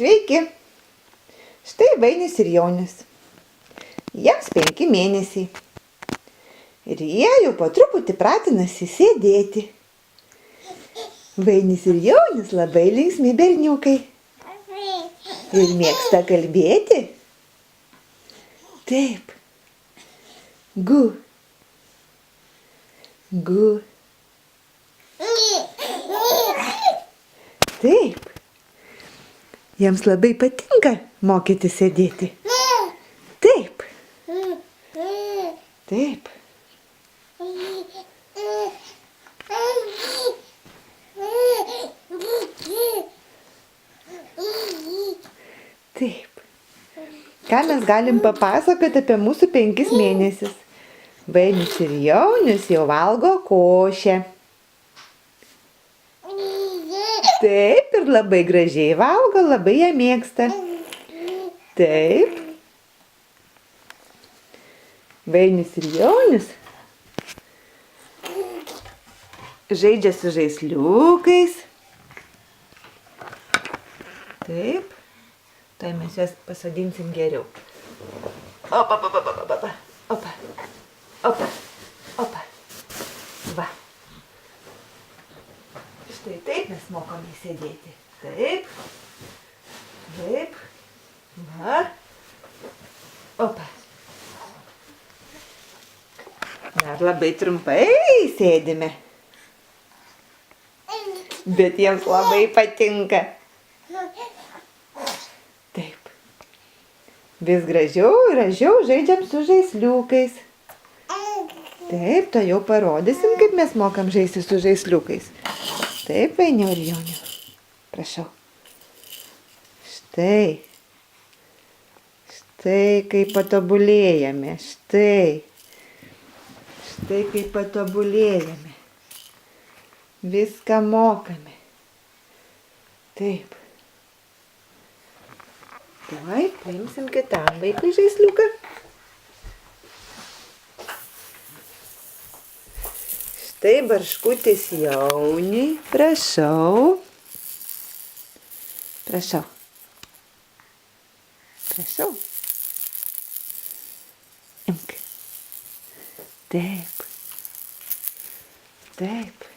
Sveiki. Štai Vainis ir Jonis. Jiems 5 mėnesiai. Ir jie jau po truputį pratinasi sėdėti. Vainis ir Jonis labai linksmi berniukai. Ir mėgsta kalbėti. Taip. Gu. Gu. Taip. Jiems labai patinka mokytis sėdėti. Taip. Taip. Taip. Ką mes galim papasakoti apie mūsų 5 mėnesius? Vainis ir Jonis jau valgo košę. Taip, ir labai gražiai valgo, labai ją mėgsta. Taip. Vainis ir Jonis žaidžia su žaisliukais. Taip. Tai mes jas pasodinsim geriau. Opa, opa, opa, opa, opa, opa, opa, opa. Va. Štai taip mes mokome sėdėti. Taip. Taip. Va. Opa. Dar labai trumpai sėdime. Bet jiems labai patinka. Taip. Vis gražiau ir gražiau žaidžiam su žaisliukais. Taip, tai jau parodysim, kaip mes mokam žaisti su žaisliukais. Taip, Vainiau ir Joniau. Prašau. Štai. Štai kaip patobulėjame. Štai. Štai kaip patobulėjame. Viską mokame. Taip. Tuoj paimsim kitam vaikui žaisliuką. Štai barškutis Jauniui. Prašau. Prašau. Prašau. Imk. Taip. Taip.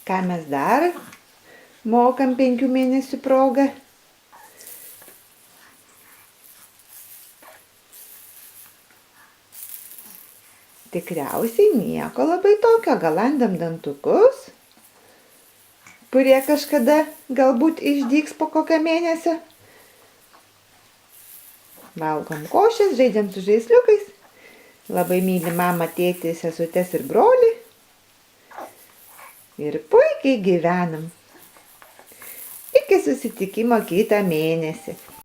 Ką mes dar mokam 5 mėnesių progą? Tikriausiai nieko labai tokio. Gal randam dantukus, kurie kažkada galbūt išdygs po kokio mėnesio. Valgom košės, žaidžiam su žaisliukais. Labai myli mamą, tėtį, sesutes ir brolį. Ir puikiai gyvenam. Iki susitikimo kitą mėnesį.